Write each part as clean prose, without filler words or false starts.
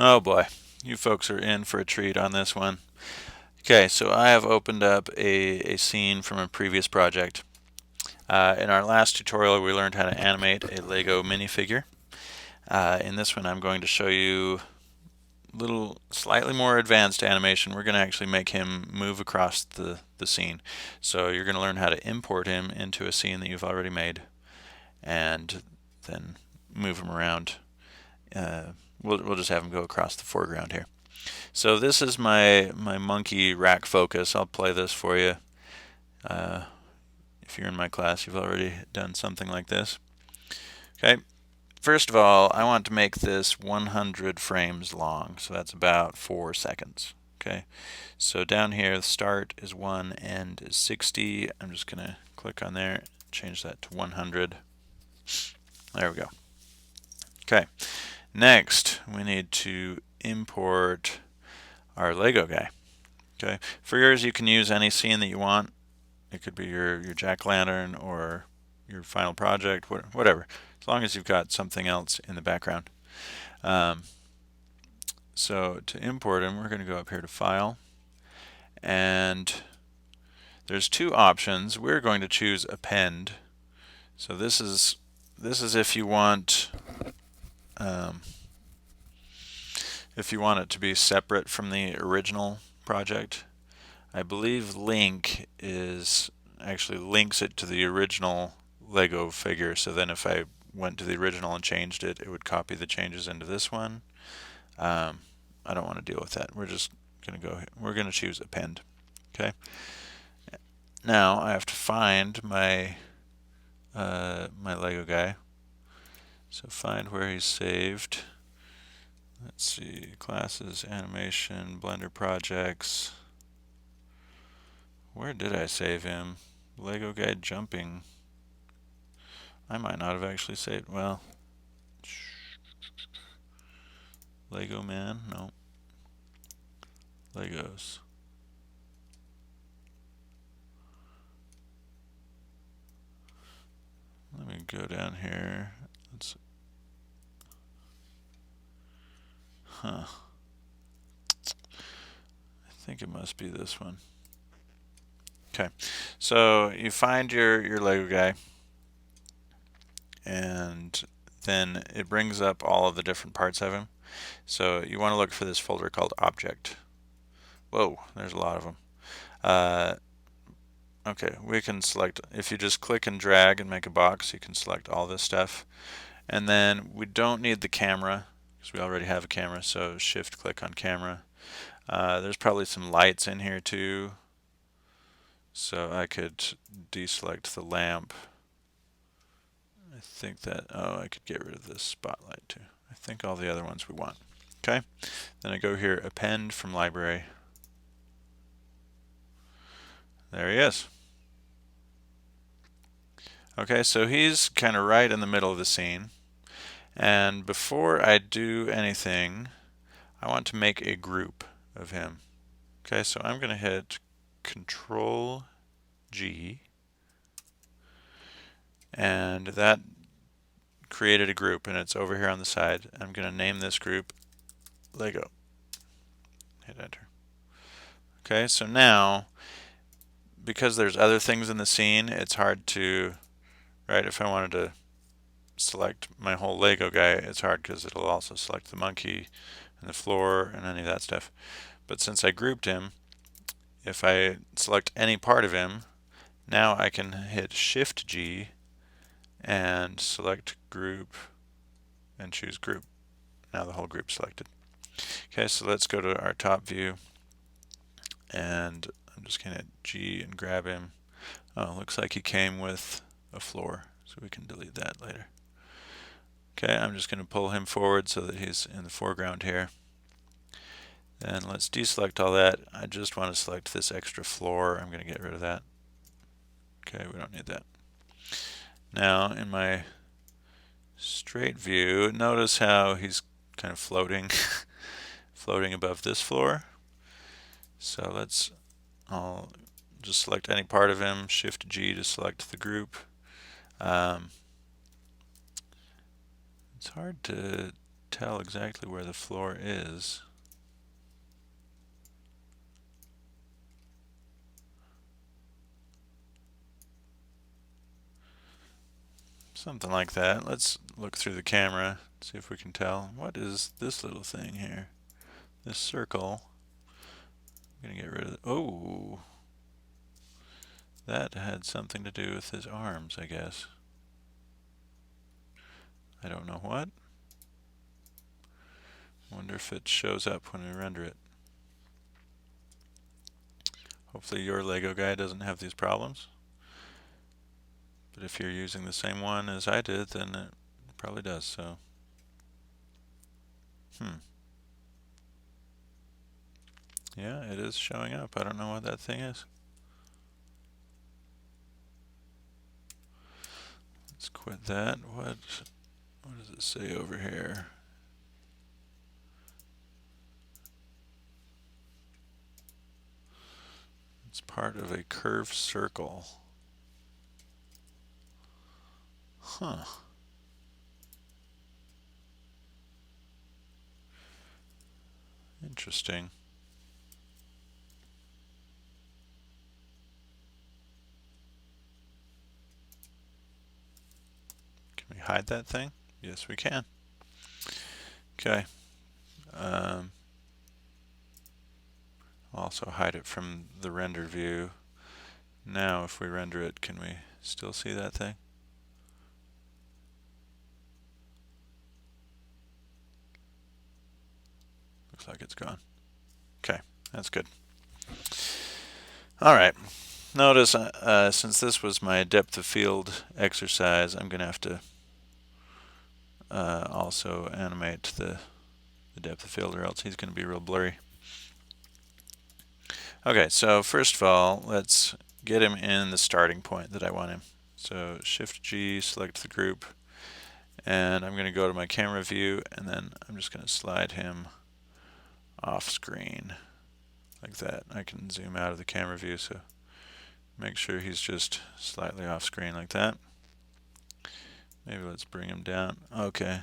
Oh boy, you folks are in for a treat on this one. Okay, so I have opened up a scene from a previous project. In our last tutorial, we learned how to animate a Lego minifigure. In this one, I'm going to show you a little slightly more advanced animation. We're going to actually make him move across the scene. So you're going to learn how to import him into a scene that you've already made and then move him around. Uh, we'll just have him go across the foreground here. So this is my monkey rack focus. I'll play this for you. Uh, if you're in my class, you've already done something like this. Okay. First of all, I want to make this 100 frames long, so that's about 4 seconds. Okay. So down here, the start is 1, end is 60. I'm just going to click on there, change that to 100. There we go. Okay. Next, we need to import our Lego guy. Okay. For yours, you can use any scene that you want. It could be your jack-o'-lantern or your final project, whatever, as long as you've got something else in the background. Um, so to import them, we're going to go up here to File, and there's two options. We're going to choose Append. So this is if you want um, it to be separate from the original project. I believe Link is actually links it to the original Lego figure, so then if I went to the original and changed it, it would copy the changes into this one. I don't want to deal with that. We're just going to we're going to choose Append. Okay. Now I have to find my Lego guy. So find where he's saved. Let's see, classes, animation, Blender projects. Where did I save him? Lego guy jumping. I might not have actually saved. Well, Lego man? No. Legos. Let me go down here. Huh. I think it must be this one. Okay. So you find your Lego guy, and then it brings up all of the different parts of him. So you want to look for this folder called Object. Whoa, there's a lot of them. Okay, we can select, if you just click and drag and make a box, you can select all this stuff. And then we don't need the camera, because we already have a camera, so shift click on camera. There's probably some lights in here too, so I could deselect the lamp. I think that, I could get rid of this spotlight too. I think all the other ones we want. Okay, then I go here, append from library. There he is. Okay, so he's kind of right in the middle of the scene. And before I do anything, I want to make a group of him. Okay, so I'm going to hit Control G, and that created a group, and it's over here on the side. I'm going to name this group Lego. Hit enter. Okay, so now, because there's other things in the scene, it's hard to, right, if I wanted to select my whole Lego guy, it's hard because it'll also select the monkey and the floor and any of that stuff. But since I grouped him, if I select any part of him, now I can hit Shift G and select group and choose group. Now the whole group's selected. Okay, so let's go to our top view, and I'm just going to hit G and grab him. Oh, looks like he came with a floor, so we can delete that later. Okay, I'm just going to pull him forward so that he's in the foreground here. Then let's deselect all that. I just want to select this extra floor. I'm going to get rid of that. Okay, we don't need that. Now in my straight view, notice how he's kind of floating floating above this floor. So I'll just select any part of him, Shift G to select the group. It's hard to tell exactly where the floor is. Something like that. Let's look through the camera, see if we can tell. What is this little thing here? This circle. I'm gonna get rid of it. Oh, that had something to do with his arms, I guess. I don't know what. Wonder if it shows up when we render it. Hopefully your Lego guy doesn't have these problems. But if you're using the same one as I did, then it probably does, so. Yeah, it is showing up. I don't know what that thing is. Let's quit that. What does it say over here? It's part of a curved circle. Huh. Interesting. Can we hide that thing? Yes, we can. Okay. Also hide it from the render view. Now if we render it, can we still see that thing? Looks like it's gone. Okay, that's good. All right. Notice, since this was my depth of field exercise, I'm going to have to also animate the depth of field, or else he's going to be real blurry. Okay, so first of all, let's get him in the starting point that I want him. So Shift G, select the group, and I'm going to go to my camera view, and then I'm just going to slide him off screen like that. I can zoom out of the camera view, so make sure he's just slightly off screen like that. Maybe let's bring him down. Okay.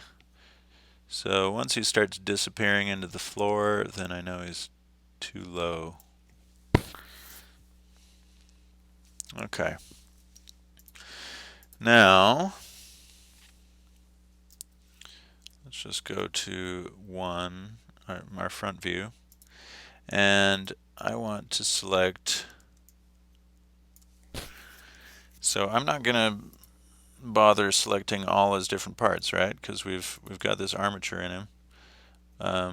So once he starts disappearing into the floor, then I know he's too low. Okay. Now, let's just go to our front view, and I want to select, so I'm not going to bother selecting all his different parts, right? Because we've got this armature in him. How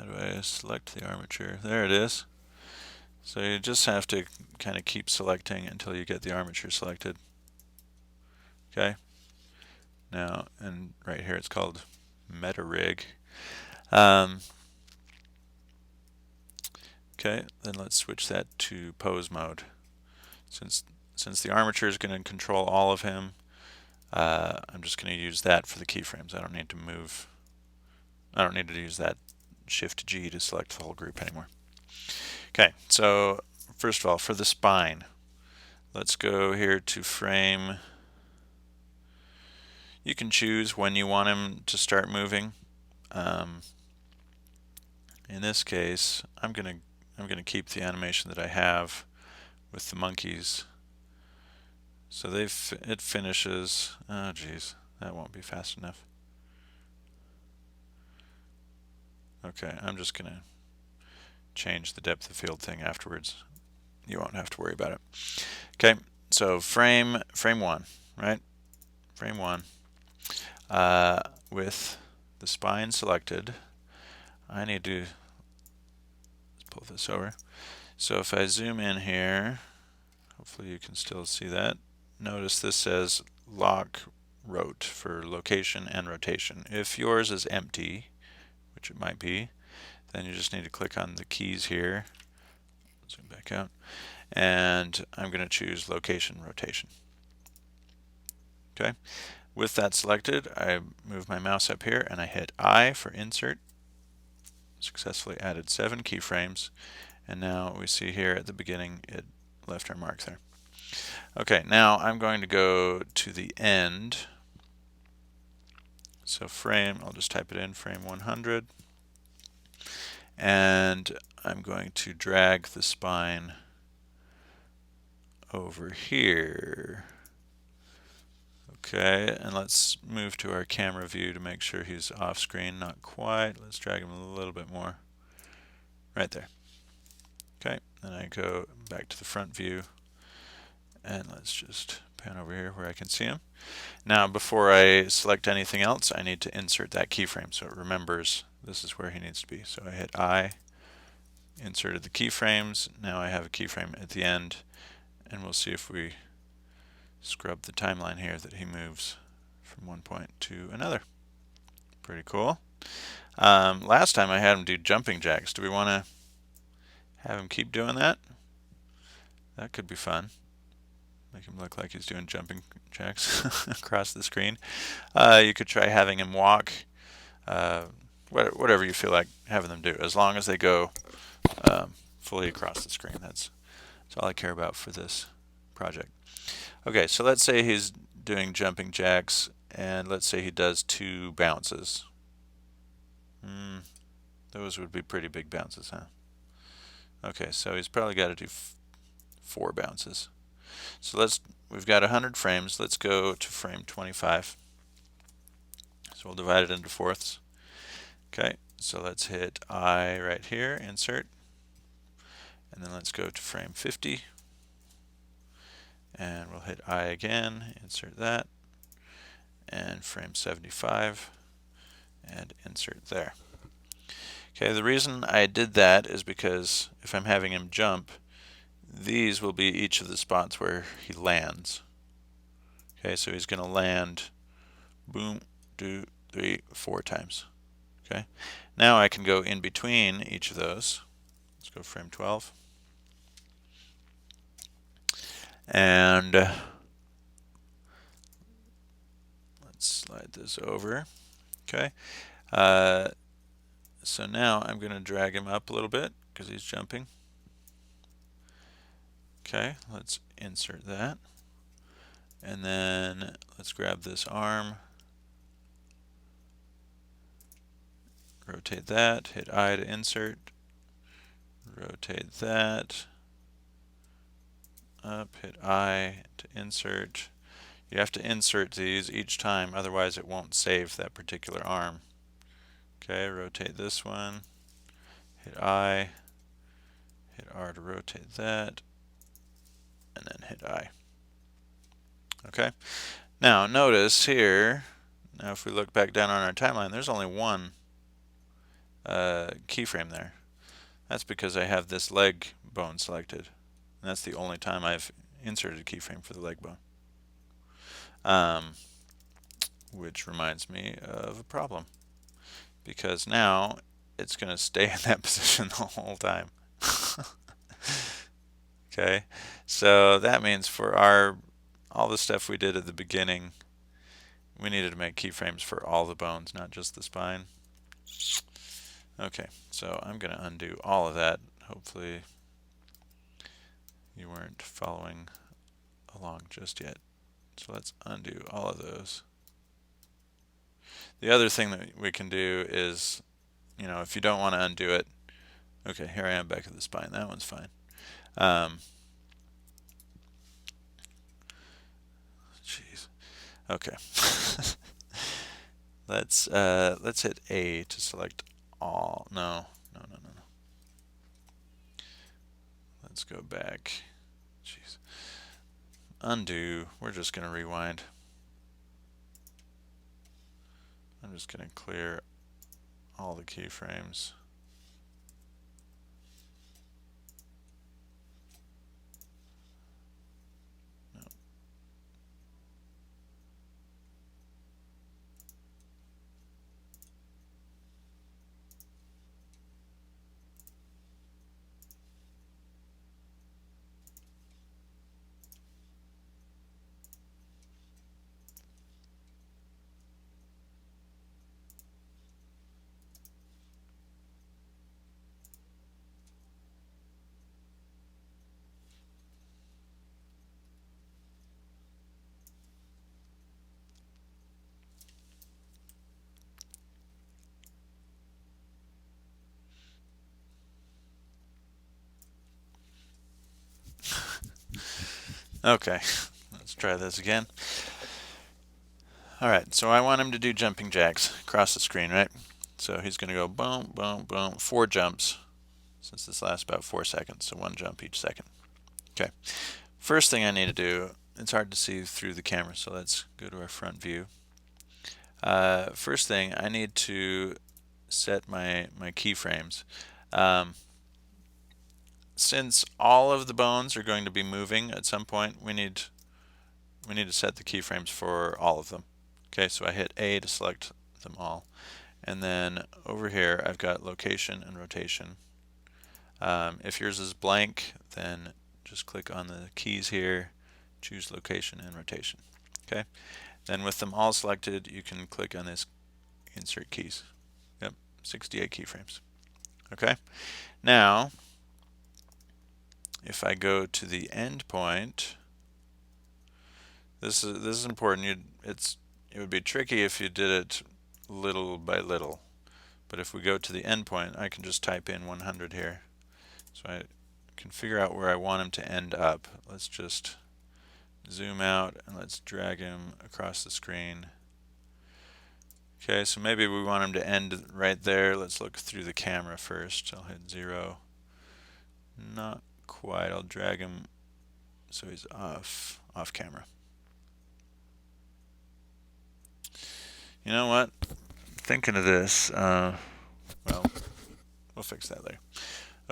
do I select the armature? There it is. So you just have to kind of keep selecting until you get the armature selected. Okay. Now, and right here it's called meta rig. Okay, then let's switch that to pose mode. Since the armature is going to control all of him, I'm just going to use that for the keyframes. I don't need to use that Shift G to select the whole group anymore. Okay, so first of all, for the spine, let's go here to frame. You can choose when you want him to start moving. In this case, I'm gonna keep the animation that I have with the monkeys. So it finishes. Oh geez, that won't be fast enough. Okay, I'm just gonna change the depth of field thing afterwards. You won't have to worry about it. Okay, so frame one, right? Frame one. With the spine selected, I need to, let's pull this over. So if I zoom in here, hopefully you can still see that. Notice this says lock rot for location and rotation. If yours is empty, which it might be, then you just need to click on the keys here. Zoom back out. And I'm going to choose location rotation. Okay. With that selected, I move my mouse up here and I hit I for insert. Successfully added 7 keyframes, and now we see here at the beginning it left our mark there. Okay, now I'm going to go to the end So frame, I'll just type it in, frame 100. And I'm going to drag the spine over here. Okay, and let's move to our camera view to make sure he's off screen. Not quite. Let's drag him a little bit more. Right there. Okay, then I go back to the front view, and let's just pan over here where I can see him. Now, before I select anything else, I need to insert that keyframe so it remembers this is where he needs to be. So I hit I, inserted the keyframes. Now I have a keyframe at the end, and we'll see if we scrub the timeline here that he moves from one point to another. Pretty cool. Last time I had him do jumping jacks. Do we want to have him keep doing that? That could be fun. Make him look like he's doing jumping jacks across the screen. You could try having him walk, whatever you feel like having them do, as long as they go fully across the screen. That's all I care about for this project. Okay, so let's say he's doing jumping jacks, and let's say he does 2 bounces. Those would be pretty big bounces, huh? Okay, so he's probably got to do 4 bounces. So we've got 100 frames. Let's go to frame 25. So we'll divide it into fourths. Okay, so let's hit I right here, insert, and then let's go to frame 50. And we'll hit I again, insert that, and frame 75, and insert there. Okay, the reason I did that is because if I'm having him jump, these will be each of the spots where he lands. Okay, so he's going to land, boom, 2, 3, 4 times. Okay, now I can go in between each of those. Let's go frame 12. And let's slide this over. Okay, so now I'm going to drag him up a little bit because he's jumping. Okay, let's insert that. And then let's grab this arm, rotate that, hit I to insert, rotate that, up, hit I to insert. You have to insert these each time, otherwise it won't save that particular arm. Okay, rotate this one, hit I, hit R to rotate that, and then hit I. Okay, now notice here, now if we look back down on our timeline, there's only one keyframe there. That's because I have this leg bone selected. And that's the only time I've inserted a keyframe for the leg bone. Which reminds me of a problem, because now it's going to stay in that position the whole time. Okay, so that means for all the stuff we did at the beginning, we needed to make keyframes for all the bones, not just the spine. Okay, so I'm going to undo all of that. Hopefully you weren't following along just yet. So let's undo all of those. The other thing that we can do is, if you don't want to undo it, okay, here I am back at the spine. That one's fine. Jeez. Okay. Let's hit A to select all. No. Let's go back. Jeez. Undo. We're just going to rewind. I'm just going to clear all the keyframes. Okay, let's try this again. All right, so I want him to do jumping jacks across the screen, right? So he's going to go boom, boom, boom, 4 jumps, since this lasts about 4 seconds, so 1 jump each second. Okay, first thing I need to do, it's hard to see through the camera, so let's go to our front view. First thing, I need to set my keyframes. Since all of the bones are going to be moving at some point, we need to set the keyframes for all of them. Okay, so I hit A to select them all. And then over here, I've got location and rotation. If yours is blank, then just click on the keys here, choose location and rotation. Okay, then with them all selected, you can click on this insert keys. Yep, 68 keyframes. Okay, now if I go to the end point, this is important. It would be tricky if you did it little by little. But if we go to the end point, I can just type in 100 here. So I can figure out where I want him to end up. Let's just zoom out and let's drag him across the screen. Okay, so maybe we want him to end right there. Let's look through the camera first. I'll hit 0. Not quite. I'll drag him so he's off camera. You know what? Thinking of this, well, we'll fix that later.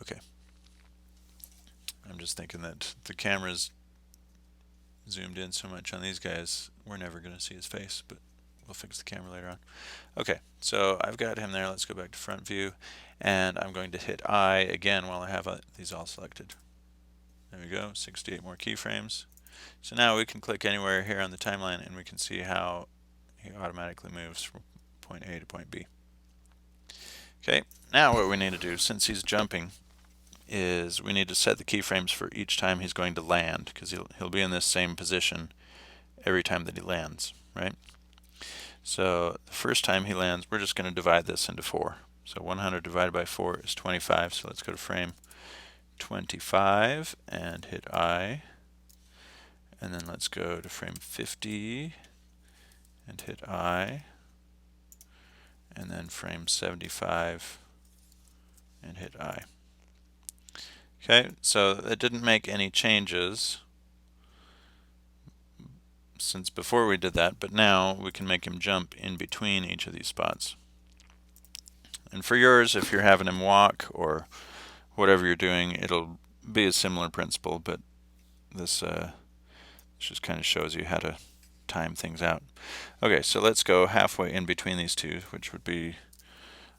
Okay. I'm just thinking that the camera's zoomed in so much on these guys, we're never going to see his face, but we'll fix the camera later on. Okay, so I've got him there. Let's go back to front view, and I'm going to hit I again while I have these all selected. There we go, 68 more keyframes. So now we can click anywhere here on the timeline and we can see how he automatically moves from point A to point B. Okay, now what we need to do, since he's jumping, is we need to set the keyframes for each time he's going to land, because he'll be in this same position every time that he lands, right? So the first time he lands, we're just going to divide this into 4. So 100 divided by 4 is 25. So let's go to frame 25 and hit I. And then let's go to frame 50 and hit I. And then frame 75 and hit I. Okay, so it didn't make any changes since before we did that, but now we can make him jump in between each of these spots. And for yours, if you're having him walk or whatever you're doing, it'll be a similar principle, but this just kind of shows you how to time things out. Okay, so let's go halfway in between these two, which would be,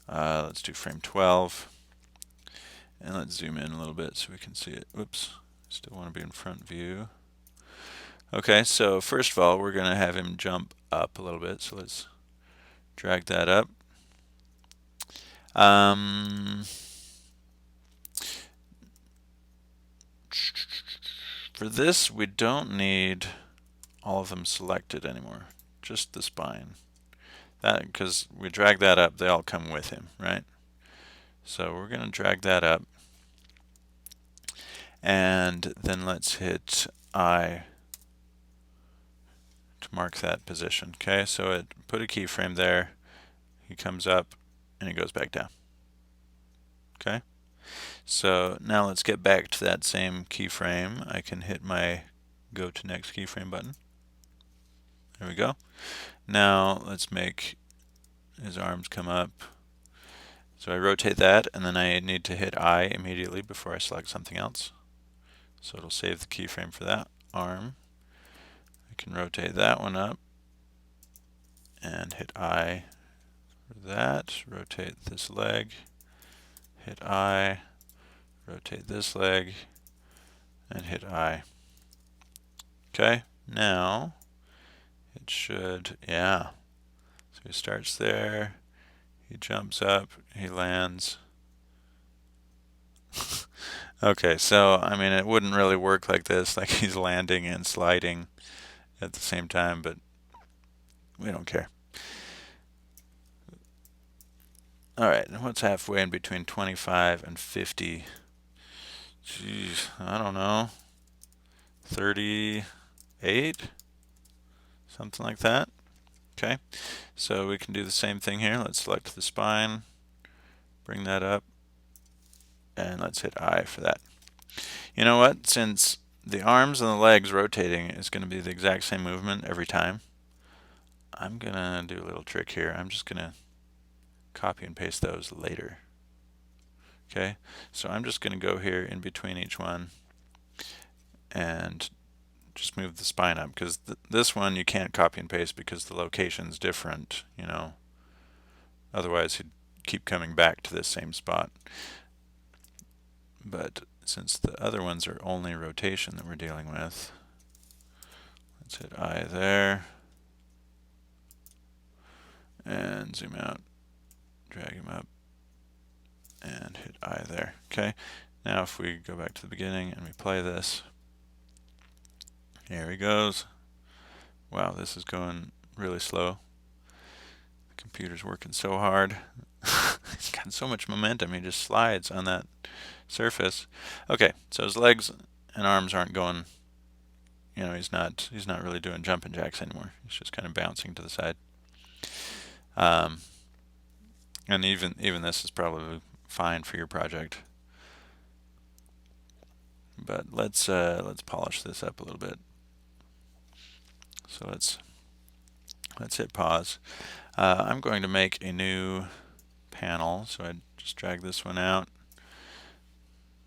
let's do frame 12. And let's zoom in a little bit so we can see it. Whoops, still want to be in front view. Okay, so first of all, we're going to have him jump up a little bit. So let's drag that up. For this, we don't need all of them selected anymore, just the spine. That, because we drag that up, they all come with him, right? So we're going to drag that up. And then let's hit I to mark that position. Okay, so it put a keyframe there. He comes up and he goes back down. Okay, so now let's get back to that same keyframe. I can hit my go to next keyframe button. There we go. Now let's make his arms come up. So I rotate that, and then I need to hit I immediately before I select something else. So it'll save the keyframe for that arm. I can rotate that one up and hit I for that. Rotate this leg, hit I, rotate this leg, and hit I. Okay, now it should, yeah. So he starts there, he jumps up, he lands. Okay, so I mean it wouldn't really work like this, like he's landing and sliding at the same time, but we don't care. Alright, and what's halfway in between 25 and 50? Jeez, I don't know. 38, something like that. Okay, so we can do the same thing here. Let's select the spine, bring that up, and let's hit I for that. You know what? Since the arms and the legs rotating is going to be the exact same movement every time, I'm going to do a little trick here. I'm just going to copy and paste those later. Okay, so I'm just going to go here in between each one and just move the spine up, because this one you can't copy and paste because the location's different, you know. Otherwise you'd keep coming back to this same spot. But since the other ones are only rotation that we're dealing with, let's hit I there and zoom out, drag him up, and hit I there. Okay, now if we go back to the beginning and we play this, here he goes. Wow, this is going really slow. The computer's working so hard. He's got so much momentum, he just slides on that surface. Okay, so his legs and arms aren't going, you know, he's not really doing jumping jacks anymore. He's just kind of bouncing to the side. And even this is probably fine for your project. But let's polish this up a little bit. So let's hit pause. I'm going to make a new panel, so I just drag this one out.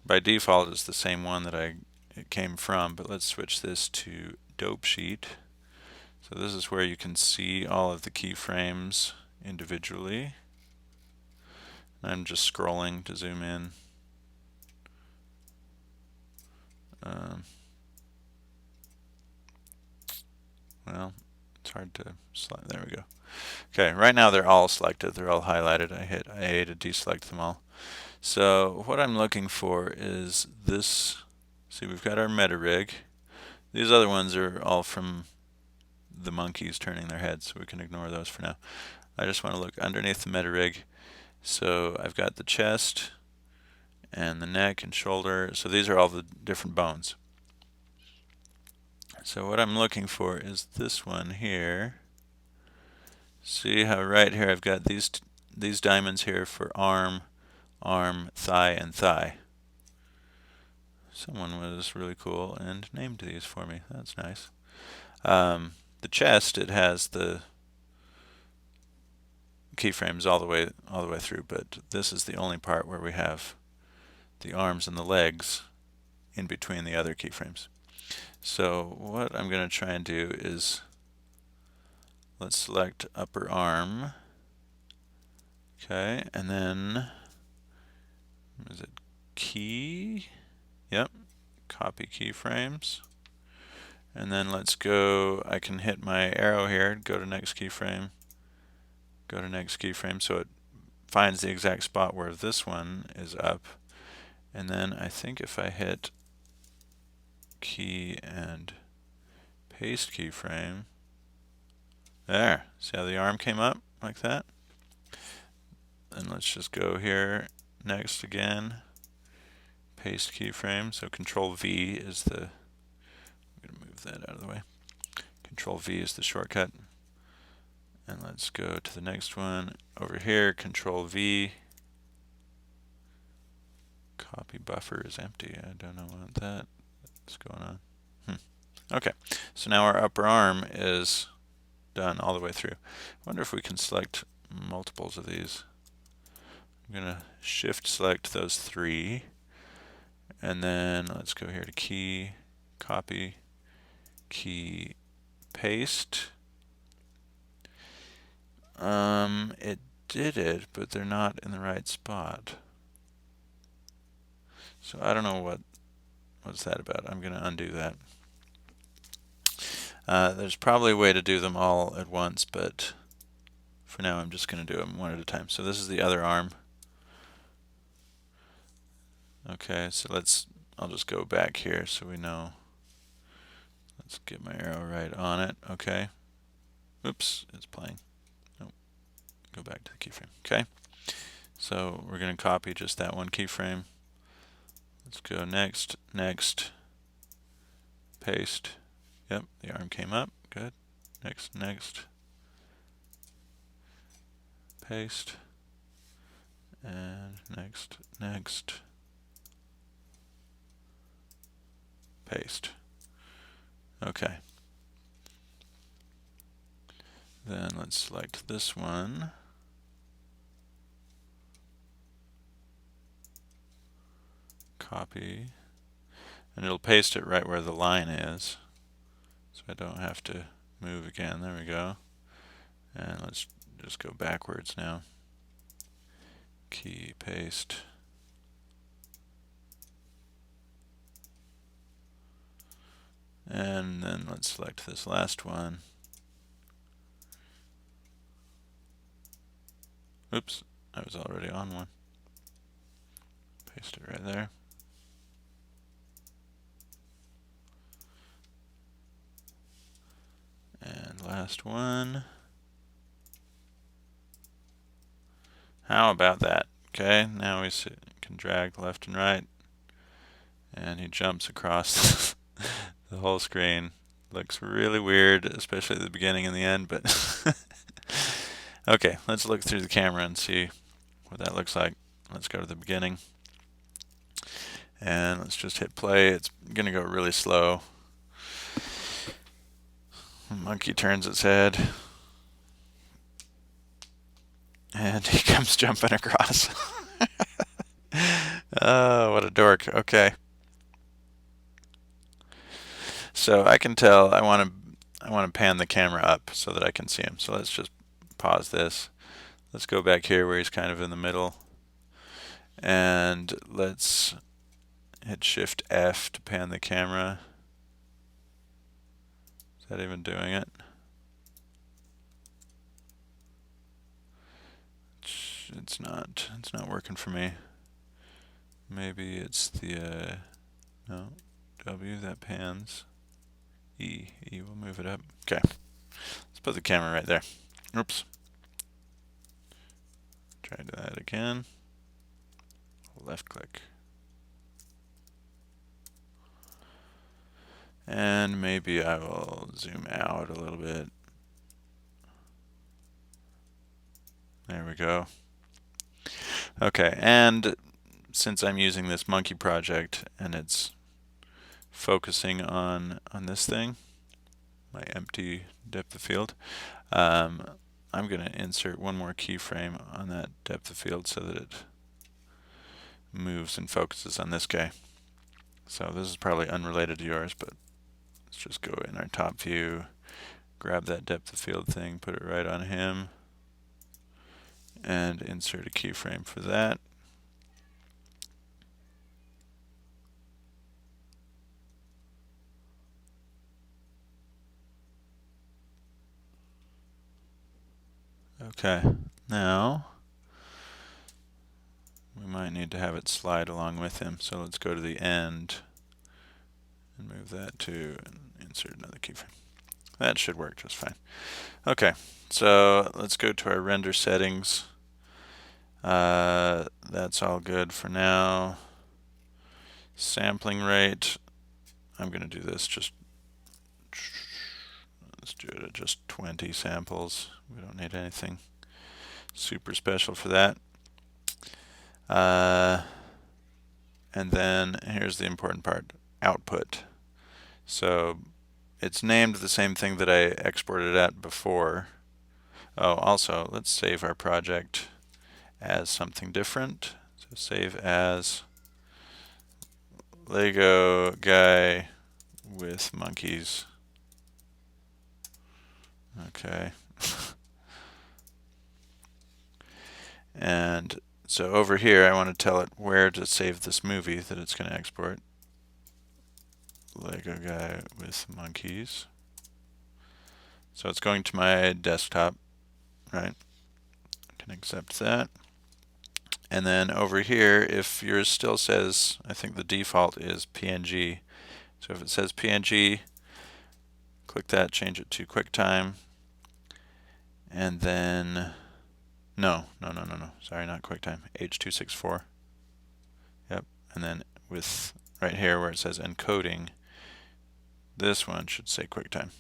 By default it's the same one that it came from, but let's switch this to dope sheet. So this is where you can see all of the keyframes individually. I'm just scrolling to zoom in. Well, it's hard to select. There we go. Okay, right now they're all selected. They're all highlighted. I hit A to deselect them all. So what I'm looking for is this. See, we've got our meta rig. These other ones are all from the monkeys turning their heads, so we can ignore those for now. I just want to look underneath the meta rig. So I've got the chest and the neck and shoulder. So these are all the different bones. So what I'm looking for is this one here. See how right here I've got these diamonds here for arm, thigh, and thigh. Someone was really cool and named these for me. That's nice. The chest, it has the keyframes all the way through, but this is the only part where we have the arms and the legs in between the other keyframes. So what I'm going to try and do is, let's select upper arm. Okay, and then is it key? Yep, copy keyframes. And then let's go, I can hit my arrow here, go to next keyframe, go to next keyframe, so it finds the exact spot where this one is up. And then I think if I hit key and paste keyframe, there, see how the arm came up like that? And let's just go here, next again, paste keyframe, so Control V is the, I'm going to move that out of the way. Control V is the shortcut. And let's go to the next one. Over here, Control V. Copy buffer is empty. I don't know what that's going on. Okay, so now our upper arm is done all the way through. I wonder if we can select multiples of these. I'm going to shift select those three. And then let's go here to key, copy, key, paste. It did it, but they're not in the right spot. So I don't know what's that about. I'm going to undo that. There's probably a way to do them all at once, but for now I'm just going to do them one at a time. So this is the other arm. Okay, so I'll just go back here so we know. Let's get my arrow right on it. Okay. Oops, it's playing. Nope. Go back to the keyframe. Okay. So we're going to copy just that one keyframe. Let's go next, paste. Yep, the arm came up. Good. Next, paste. And next, paste. Okay. Then let's select this one. Copy. And it'll paste it right where the line is. So I don't have to move again. There we go. And let's just go backwards now. Key, paste. And then let's select this last one. Oops, I was already on one. Paste it right there. And last one. How about that? Okay, now we can drag left and right. And he jumps across the whole screen. Looks really weird, especially at the beginning and the end, but okay, let's look through the camera and see what that looks like. Let's go to the beginning. And let's just hit play. It's going to go really slow. The monkey turns its head. And he comes jumping across. Oh, what a dork. Okay. So I can tell I want to pan the camera up so that I can see him. So let's just pause this. Let's go back here where he's kind of in the middle. And let's hit Shift F to pan the camera. Is that even doing it? It's not working for me. Maybe it's the no, W that pans. E will move it up. Okay, let's put the camera right there. Oops. Try that again. Left click. And maybe I will zoom out a little bit. There we go. Okay, and since I'm using this monkey project and it's focusing on this thing, my empty depth of field, I'm going to insert one more keyframe on that depth of field so that it moves and focuses on this guy. So this is probably unrelated to yours, but let's just go in our top view, grab that depth of field thing, put it right on him, and insert a keyframe for that. Okay, now we might need to have it slide along with him, so let's go to the end and move that to and insert another keyframe. That should work just fine. Okay, so let's go to our render settings. That's all good for now. Sampling rate, I'm going to do this let's do it at just 20 samples. We don't need anything super special for that. And then here's the important part, output. So it's named the same thing that I exported at before. Oh, also, let's save our project as something different. So save as Lego guy with monkeys. Okay. And so over here, I want to tell it where to save this movie that it's going to export. Lego guy with monkeys. So it's going to my desktop, right? I can accept that. And then over here, if yours still says, I think the default is PNG. So if it says PNG, click that, change it to QuickTime. And then, no, sorry, not QuickTime, H.264. Yep, and then with right here where it says encoding, This one should say QuickTime.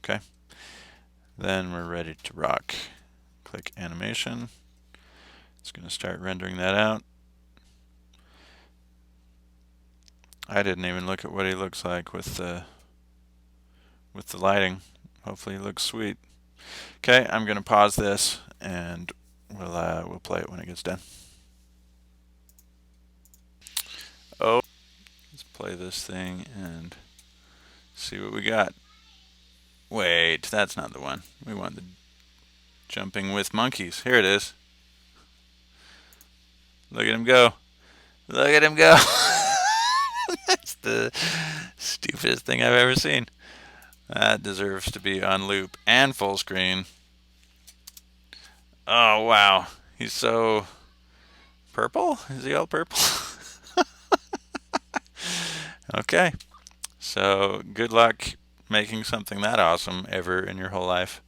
Okay. Then we're ready to rock. Click animation. It's going to start rendering that out. I didn't even look at what he looks like with the lighting. Hopefully he looks sweet. Okay, I'm going to pause this and we'll play it when it gets done. Oh, let's play this thing and see what we got. Wait, that's not the one. We want the jumping with monkeys. Here it is. Look at him go. Look at him go. That's the stupidest thing I've ever seen. That deserves to be on loop and full screen. Oh, wow. He's so purple? Is he all purple? Okay. So good luck making something that awesome ever in your whole life.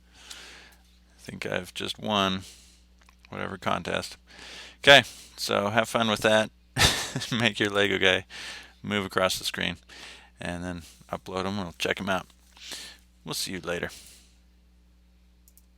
I think I've just won whatever contest. Okay, so have fun with that. Make your Lego guy move across the screen and then upload them. We'll check them out. We'll see you later.